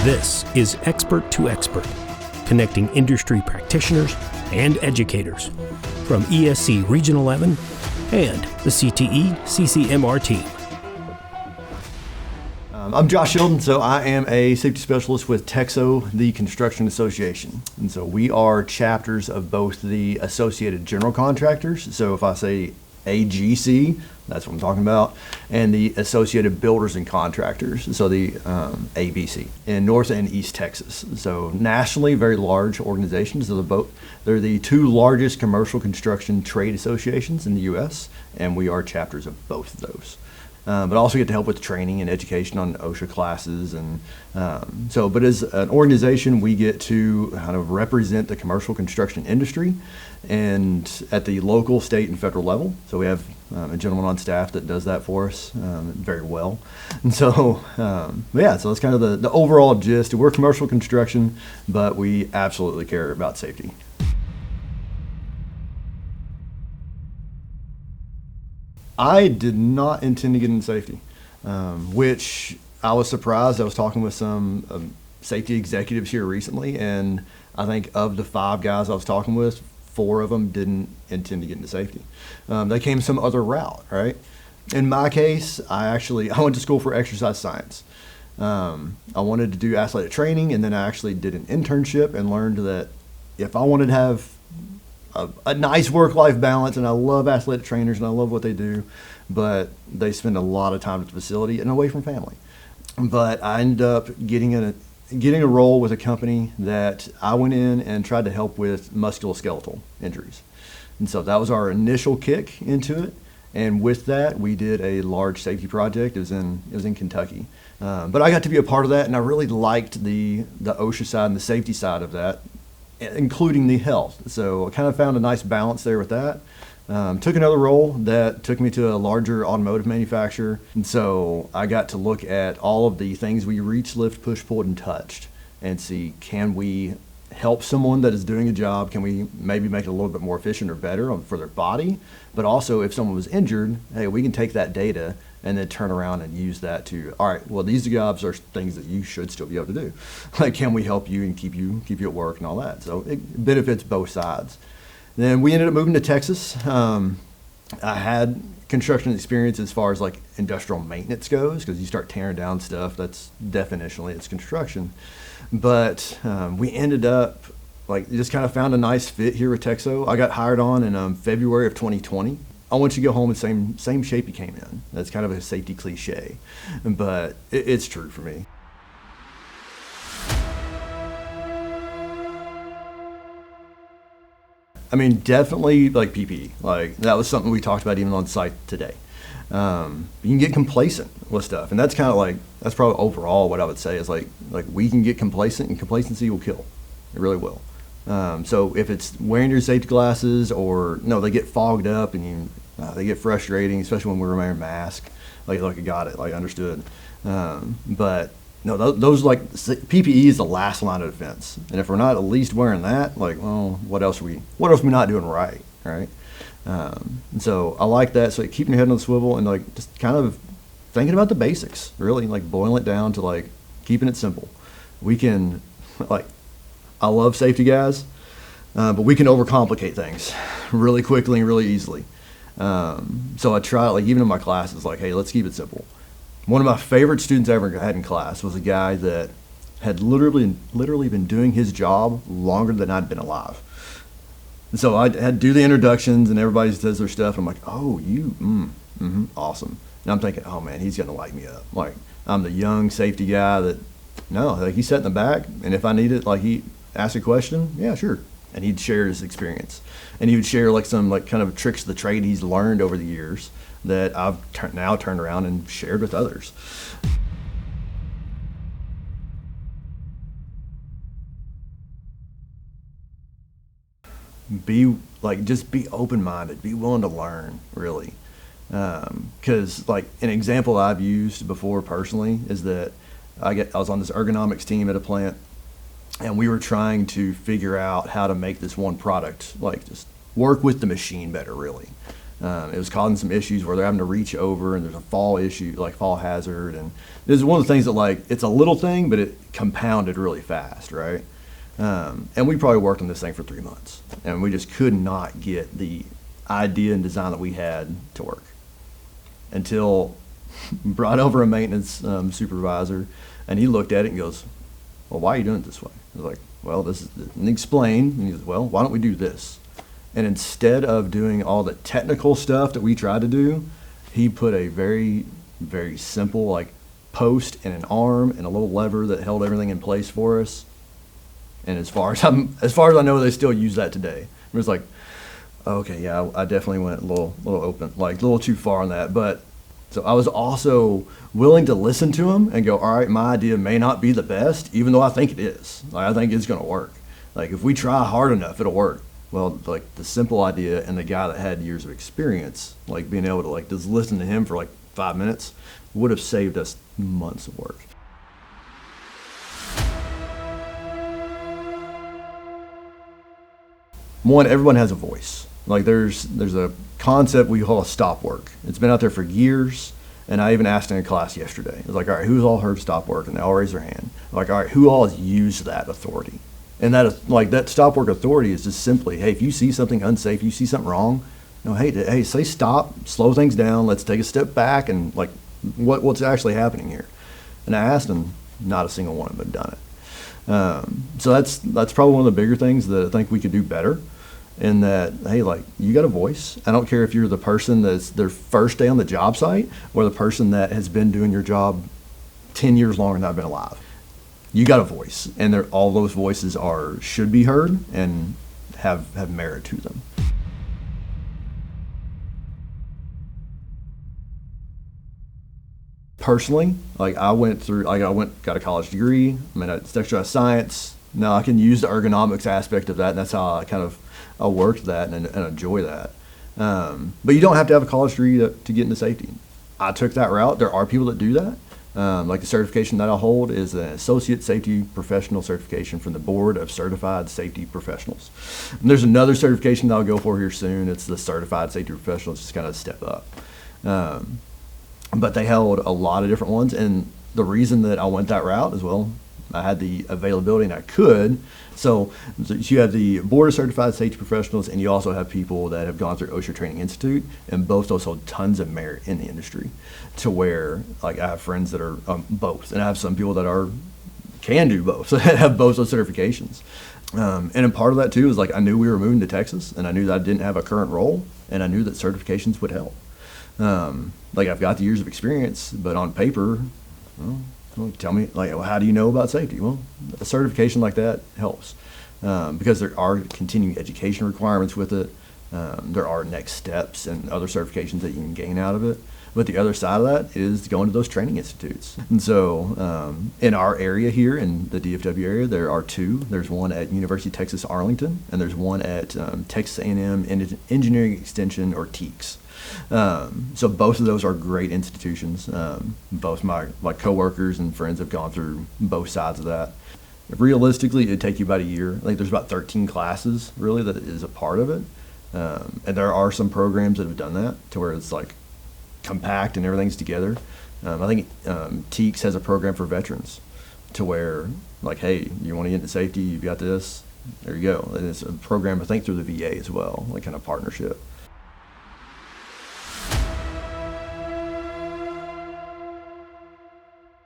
This is Expert to Expert, connecting industry practitioners and educators from ESC Region 11 and the CTE CCMR team. I'm Josh Sheldon, so I am a safety specialist with TEXO, the Construction Association. And so we are chapters of both the Associated General Contractors, so if I say AGC, that's what I'm talking about, and the Associated Builders and Contractors, so the ABC, in North and East Texas. So nationally, very large organizations. They're the two largest commercial construction trade associations in the U.S., and we are chapters of both of those. But also get to help with training and education on OSHA classes. And but as an organization, we get to kind of represent the commercial construction industry and at the local, state, and federal level. So we have a gentleman on staff that does that for us very well. And so, so that's kind of the overall gist. We're commercial construction, but we absolutely care about safety. I did not intend to get into safety, which I was surprised. I was talking with some safety executives here recently, and I think of the 5 guys I was talking with, 4 of them didn't intend to get into safety. They came some other route, right? In my case, I went to school for exercise science. I wanted to do athletic training, and then I actually did an internship and learned that if I wanted to have a nice work-life balance, and I love athletic trainers and I love what they do, but they spend a lot of time at the facility and away from family. But I ended up getting a role with a company that I went in and tried to help with musculoskeletal injuries. And so that was our initial kick into it. And with that, we did a large safety project. It was in Kentucky. But I got to be a part of that, and I really liked the OSHA side and the safety side of that, including the health. So I kind of found a nice balance there with that. Took another role that took me to a larger automotive manufacturer. And so I got to look at all of the things we reached, lift, push, pulled, and touched and see, can we help someone that is doing a job? Can we maybe make it a little bit more efficient or better for their body? But also if someone was injured, hey, we can take that data and then turn around and use that to, all right, well, these jobs are things that you should still be able to do. Like, can we help you and keep you at work and all that? So it benefits both sides. Then we ended up moving to Texas. I had construction experience as far as like industrial maintenance goes, because you start tearing down stuff, that's definitionally, it's construction. But we ended up just kind of found a nice fit here with TEXO. I got hired on in February of 2020. I want you to go home in the same shape you came in. That's kind of a safety cliche, but it's true for me. I mean, definitely like PPE. Like that was something we talked about even on site today. You can get complacent with stuff, and that's kind of that's probably overall what I would say is like we can get complacent, and complacency will kill. It really will. So if it's wearing your safety glasses, or no, they get fogged up and they get frustrating, especially when we're wearing a mask. I got it, understood. But no, those PPE is the last line of defense, and if we're not at least wearing that, well, what else are we not doing right? And so I like that. So keeping your head on the swivel and just kind of thinking about the basics, really boiling it down to keeping it simple. We can I love safety guys, but we can overcomplicate things really quickly and really easily. So I try, even in my classes, hey, let's keep it simple. One of my favorite students I ever had in class was a guy that had literally been doing his job longer than I'd been alive. And so I had to do the introductions, and everybody does their stuff. And I'm like, oh, you, awesome. And I'm thinking, oh man, he's gonna light me up. I'm the young safety guy that, he's sat in the back, and if I need it, he ask a question, yeah, sure. And he'd share his experience, and he would share some kind of tricks of the trade he's learned over the years that I've now turned around and shared with others. Just be open-minded, be willing to learn, really. Because an example I've used before personally is that I was on this ergonomics team at a plant, and we were trying to figure out how to make this one product just work with the machine better, really. It was causing some issues where they're having to reach over, and there's a fall issue, like fall hazard. And this is one of the things that, like, it's a little thing, but it compounded really fast, right? And we probably worked on this thing for 3 months, and we just could not get the idea and design that we had to work until brought over a maintenance supervisor, and he looked at it and goes, well, why are you doing it this way? I was like, well, this is, and he explained, and he goes, well, why don't we do this? And instead of doing all the technical stuff that we tried to do, he put a very, very simple, like, post and an arm and a little lever that held everything in place for us. And as far as I know, they still use that today. It was like, okay, yeah, I definitely went a little open, like a little too far on that. But so I was also willing to listen to him and go, all right, my idea may not be the best, even though I think it is. Like, I think it's going to work. Like, if we try hard enough, it'll work. Well, like, the simple idea, and the guy that had years of experience, like, being able to, like, just listen to him for like 5 minutes would have saved us months of work. One, everyone has a voice. Like, there's a concept we call a stop work. It's been out there for years, and I even asked in a class yesterday. It was like, all right, who's all heard stop work? And they all raised their hand. Like, all right, who all has used that authority? And that is, like, that stop work authority is just simply, hey, if you see something unsafe, you see something wrong, you know, hey, say stop, slow things down, let's take a step back, and, like, what's actually happening here? And I asked them, not a single one of them had done it. So that's probably one of the bigger things that I think we could do better. In that, hey, like, you got a voice. I don't care if you're the person that's their first day on the job site or the person that has been doing your job 10 years longer than I've been alive. You got a voice, and all those voices should be heard and have merit to them. Personally, like, got a college degree. I mean, it's exercise science. Now I can use the ergonomics aspect of that, and that's how I worked that and enjoy that. But you don't have to have a college degree to get into safety. I took that route. There are people that do that. Like, the certification that I hold is an Associate Safety Professional certification from the Board of Certified Safety Professionals. And there's another certification that I'll go for here soon. It's the Certified Safety Professional. It's just kind of a step up. But they held a lot of different ones, and the reason that I went that route as well, I had the availability and I could. So you have the Board of Certified Safety Professionals, and you also have people that have gone through OSHA Training Institute, and both those hold tons of merit in the industry, to where, like, I have friends that are both, and I have some people that can do both, so have both those certifications. And a part of that too is, like, I knew we were moving to Texas, and I knew that I didn't have a current role, and I knew that certifications would help. Like, I've got the years of experience, but on paper, well, tell me, like, well, how do you know about safety? Well, a certification like that helps, because there are continuing education requirements with it. There are next steps and other certifications that you can gain out of it. But the other side of that is going to those training institutes. And so in our area here, in the DFW area, there are two. There's one at University of Texas Arlington, and there's one at Texas A&M Engineering Extension, or TEXO. So both of those are great institutions. Both my coworkers and friends have gone through both sides of that. Realistically, it'd take you about a year. I think there's about 13 classes really that is a part of it. And there are some programs that have done that to where it's like compact and everything's together. I think TEXO has a program for veterans to where, like, hey, you want to get into safety, you've got this, there you go. And it's a program, I think, through the VA as well, like, kind of partnership.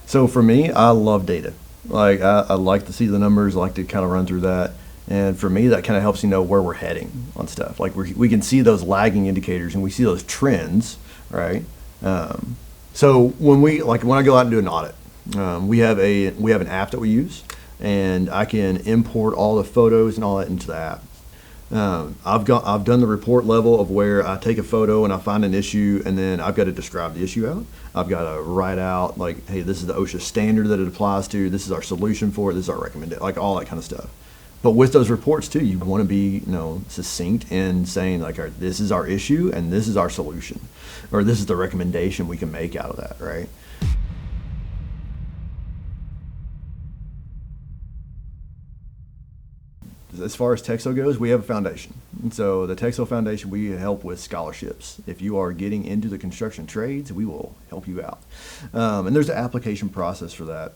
So for me, I love data. Like, I like to see the numbers, I like to kind of run through that. And for me, that kind of helps you know where we're heading on stuff. Like, we can see those lagging indicators and we see those trends, right? So when I go out and do an audit, we have an app that we use, and I can import all the photos and all that into the app. I've done the report level of where I take a photo and I find an issue, and then I've got to describe the issue out. I've got to write out, like, hey, this is the OSHA standard that it applies to. This is our solution for it. This is our recommendation, like, all that kind of stuff. But with those reports too, you want to be, succinct in saying, like, all right, this is our issue and this is our solution, or this is the recommendation we can make out of that, right? as far as TEXO goes, we have a foundation. And so the TEXO Foundation, we help with scholarships. If you are getting into the construction trades, we will help you out. And there's an application process for that.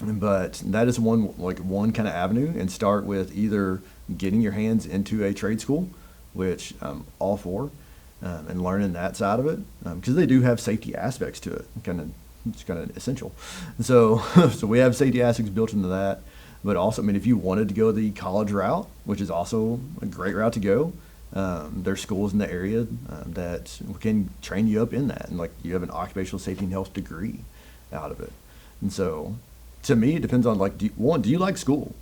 But that is one kind of avenue, and start with either getting your hands into a trade school, which I'm all for, and learning that side of it, because they do have safety aspects to it. It's kind of essential. So we have safety aspects built into that. But also, I mean, if you wanted to go the college route, which is also a great route to go, there's schools in the area that can train you up in that, and like you have an occupational safety and health degree out of it. And so, to me, it depends on do you like school?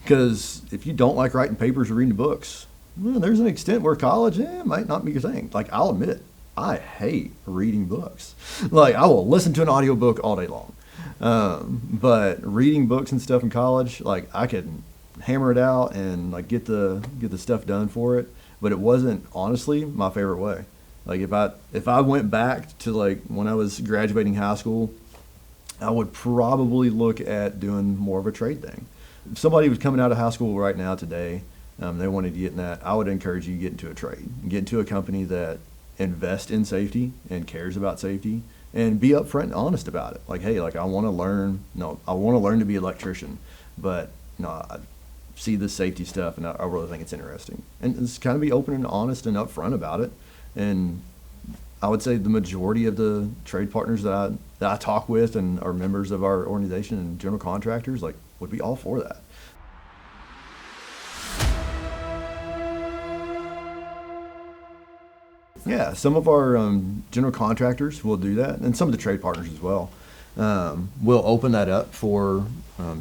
Because if you don't like writing papers or reading books, well, there's an extent where college might not be your thing. Like, I'll admit it, I hate reading books. Like, I will listen to an audiobook all day long. But reading books and stuff in college, like, I could hammer it out and like get the stuff done for it. But it wasn't honestly my favorite way. Like, if I went back to like when I was graduating high school, I would probably look at doing more of a trade thing. If somebody was coming out of high school right now today, they wanted to get in that, I would encourage you to get into a trade, get into a company that invests in safety and cares about safety, and be upfront and honest about it. Like, hey, like I want to learn to be an electrician, but I see this safety stuff and I really think it's interesting. And just kind of be open and honest and upfront about it. And I would say the majority of the trade partners that I talk with and are members of our organization and general contractors, like, would be all for that. Yeah, some of our general contractors will do that, and some of the trade partners as well. We'll open that up for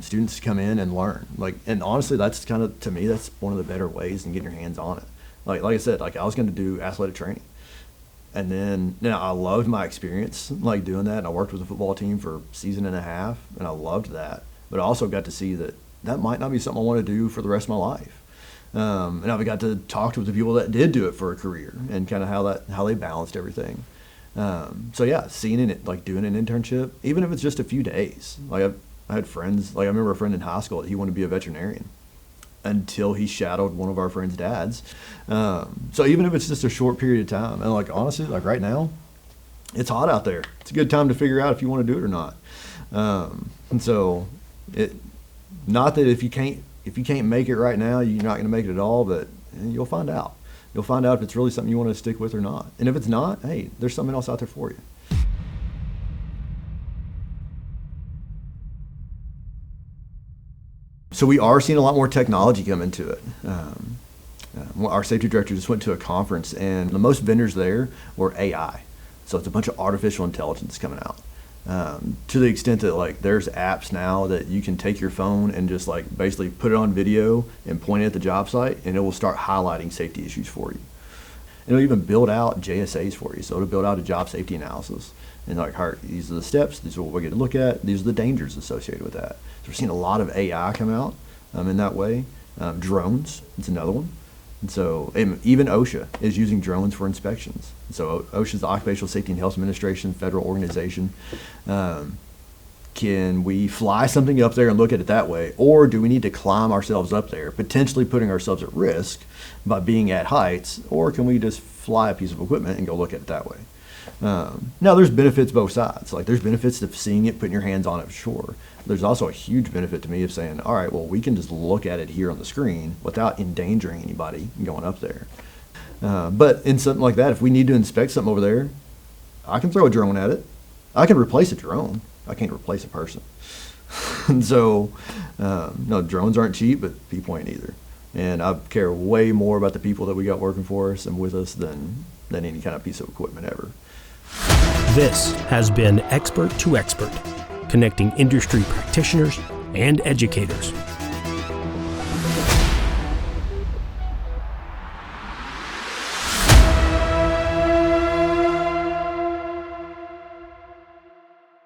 students to come in and learn. Like, and honestly, that's kind of, to me, that's one of the better ways in getting your hands on it. Like I said, like I was going to do athletic training, and then I loved my experience like doing that. And I worked with a football team for a season and a half, and I loved that. But I also got to see that might not be something I want to do for the rest of my life. And I've got to talk to the people that did do it for a career and kind of how they balanced everything. So yeah, seeing it, like doing an internship, even if it's just a few days. Like I had friends, like I remember a friend in high school that he wanted to be a veterinarian until he shadowed one of our friends' dads. So even if it's just a short period of time, and like honestly, like right now, it's hot out there. It's a good time to figure out if you want to do it or not. And so not that if you can't make it right now, you're not going to make it at all, but you'll find out. You'll find out if it's really something you want to stick with or not. And if it's not, hey, there's something else out there for you. So we are seeing a lot more technology come into it. Our safety director just went to a conference, and the most vendors there were AI. So it's a bunch of artificial intelligence coming out. To the extent that like there's apps now that you can take your phone and just like basically put it on video and point it at the job site, and it will start highlighting safety issues for you. It'll even build out JSAs for you. So it'll build out a job safety analysis. And like, all right, these are the steps, these are what we're going to look at, these are the dangers associated with that. So we're seeing a lot of AI come out in that way. Drones, it's another one. And so even OSHA is using drones for inspections. So OSHA is the Occupational Safety and Health Administration, federal organization. Can we fly something up there and look at it that way? Or do we need to climb ourselves up there, potentially putting ourselves at risk by being at heights? Or can we just fly a piece of equipment and go look at it that way? Now, there's benefits both sides. Like, there's benefits to seeing it, putting your hands on it, for sure. There's also a huge benefit to me of saying, all right, well, we can just look at it here on the screen without endangering anybody going up there. But in something like that, if we need to inspect something over there, I can throw a drone at it. I can replace a drone. I can't replace a person. And so, no, drones aren't cheap, but people ain't either. And I care way more about the people that we got working for us and with us than any kind of piece of equipment ever. This has been Expert to Expert, connecting industry practitioners and educators